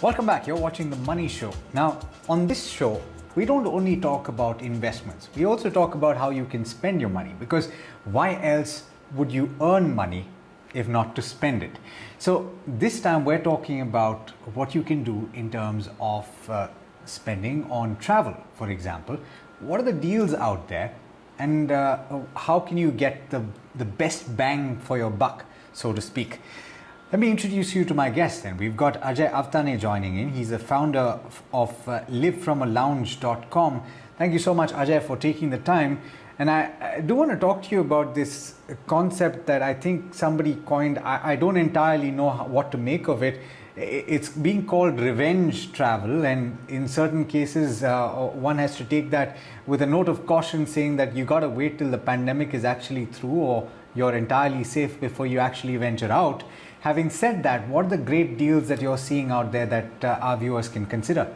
Welcome back. You're watching The Money Show. Now, on this show, we don't only talk about investments, we also talk about how you can spend your money, because why else would you earn money if not to spend it? So, this time we're talking about what you can do in terms of spending on travel, for example. What are the deals out there, and how can you get the best bang for your buck, so to speak? Let me introduce you to my guest then. We've got Ajay Awtaney joining in. He's the founder of livefromalounge.com. Thank you so much, Ajay, for taking the time. And I do want to talk to you about this concept that I think somebody coined. I don't entirely know what to make of it. It's being called revenge travel, and in certain cases, one has to take that with a note of caution, saying that you got to wait till the pandemic is actually through, or you're entirely safe before you actually venture out. Having said that, what are the great deals that you're seeing out there that our viewers can consider?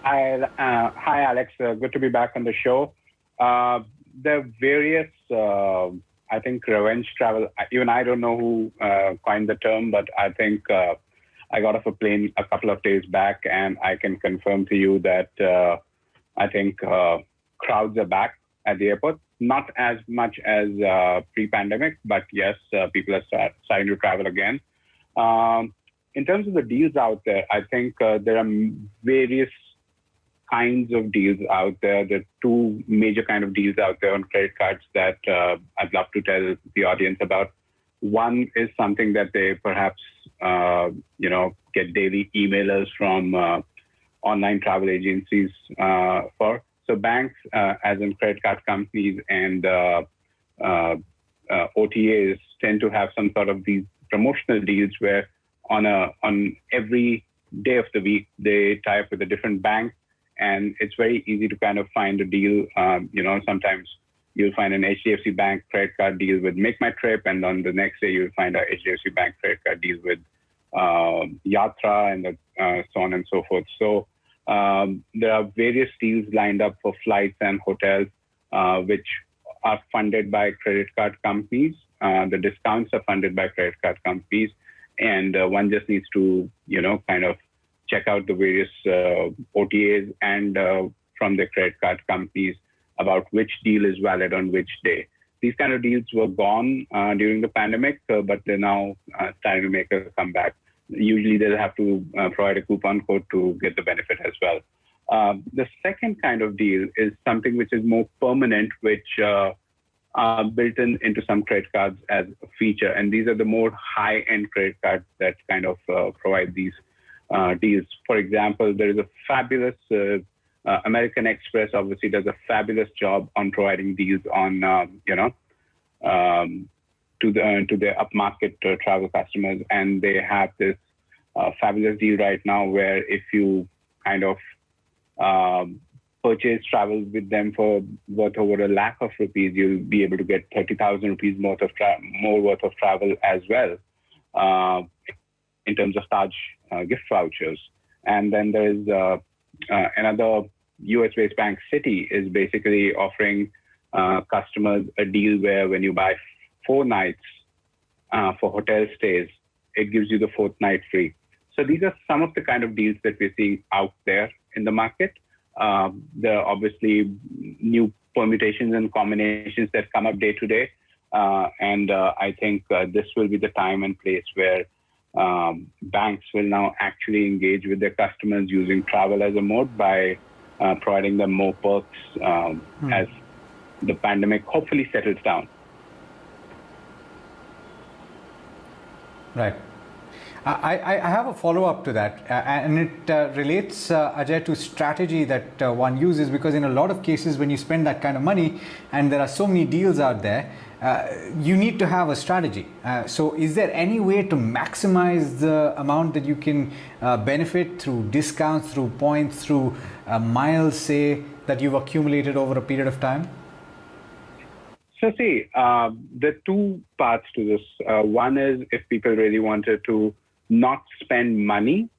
Hi, Alex. Good to be back on the show. There are various, I think, revenge travel. Even I don't know who coined the term, but I think I got off a plane a couple of days back, and I can confirm to you that I think crowds are back at the airport. Not as much as pre-pandemic, but yes, people are starting to travel again. In terms of the deals out there, I think there are various kinds of deals out there. There are two major kind of deals out there on credit cards that I'd love to tell the audience about. One is something that they perhaps get daily emailers from online travel agencies for. So banks, as in credit card companies and OTAs, tend to have some sort of these promotional deals where on every day of the week they tie up with a different bank, and it's very easy to kind of find a deal. Sometimes you'll find an HDFC Bank credit card deal with Make My Trip, and on the next day you'll find a HDFC Bank credit card deal with Yatra, and so on and so forth. So there are various deals lined up for flights and hotels, which are funded by credit card companies. The discounts are funded by credit card companies, and one just needs to, kind of check out the various OTAs and from the credit card companies about which deal is valid on which day. These kind of deals were gone during the pandemic, but they're now starting to make a comeback. Usually they'll have to provide a coupon code to get the benefit as well. The second kind of deal is something which is more permanent, which are built into some credit cards as a feature. And these are the more high-end credit cards that kind of provide these deals. For example, there is a fabulous American Express obviously does a fabulous job on providing deals on, to their upmarket travel customers, and they have this fabulous deal right now where if you kind of purchase travel with them for worth over ₹1 lakh, you'll be able to get 30,000 rupees more worth of travel as well in terms of Taj gift vouchers. And then there's another US-based bank, Citi, is basically offering customers a deal where when you buy 4 nights for hotel stays, it gives you the 4th night free. So these are some of the kind of deals that we're seeing out there in the market. There are obviously new permutations and combinations that come up day to day. And I think this will be the time and place where banks will now actually engage with their customers using travel as a mode by providing them more perks as the pandemic hopefully settles down. Right. I have a follow-up to that, and it relates, Ajay, to strategy that one uses, because in a lot of cases when you spend that kind of money and there are so many deals out there, you need to have a strategy. So is there any way to maximize the amount that you can benefit through discounts, through points, through miles, say, that you've accumulated over a period of time? So see, there are two parts to this. One is if people really wanted to not spend money,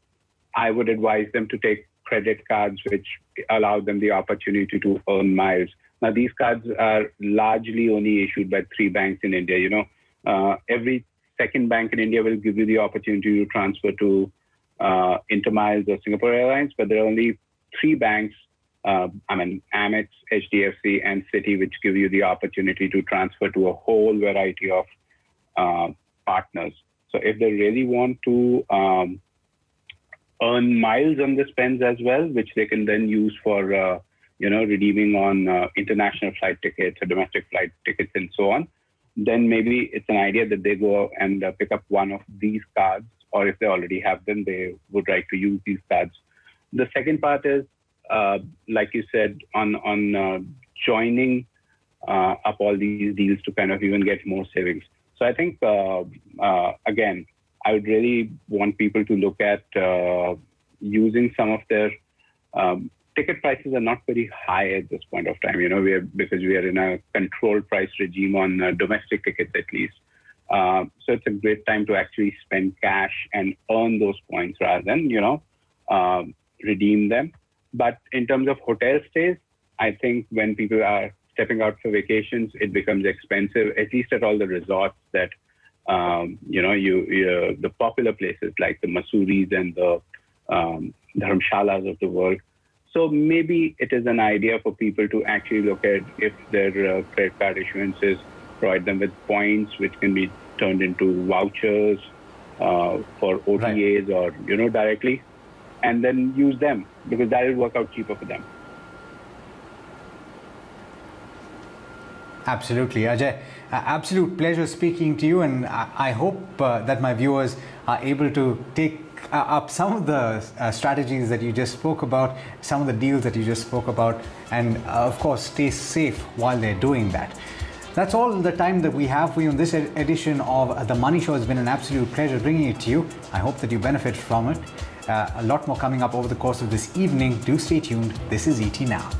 I would advise them to take credit cards, which allow them the opportunity to earn miles. Now, these cards are largely only issued by 3 banks in India. Every second bank in India will give you the opportunity to transfer to Intermiles or Singapore Airlines, but there are only three banks, Amex, HDFC, and Citi, which give you the opportunity to transfer to a whole variety of partners. So if they really want to earn miles on the spends as well, which they can then use for redeeming on international flight tickets or domestic flight tickets and so on, then maybe it's an idea that they go and pick up one of these cards, or if they already have them, they would like to use these cards. The second part is, like you said, on joining up all these deals to kind of even get more savings. So I think, again, I would really want people to look at using some of their ticket prices are not very high at this point of time, because we are in a controlled price regime on domestic tickets at least. So it's a great time to actually spend cash and earn those points rather than, redeem them. But in terms of hotel stays, I think when people are stepping out for vacations, it becomes expensive, at least at all the resorts that, the popular places like the Masuris and the Dharamshalas of the world. So maybe it is an idea for people to actually look at if their credit card issuances provide them with points, which can be turned into vouchers for OTAs or, directly, and then use them because that will work out cheaper for them. Absolutely, Ajay. Absolute pleasure speaking to you, and I hope that my viewers are able to take up some of the strategies that you just spoke about, some of the deals that you just spoke about, and of course stay safe while they're doing that. That's all the time that we have for you in this edition of The Money Show. It's been an absolute pleasure bringing it to you. I hope that you benefit from it. A lot more coming up over the course of this evening. Do stay tuned. This is ET Now.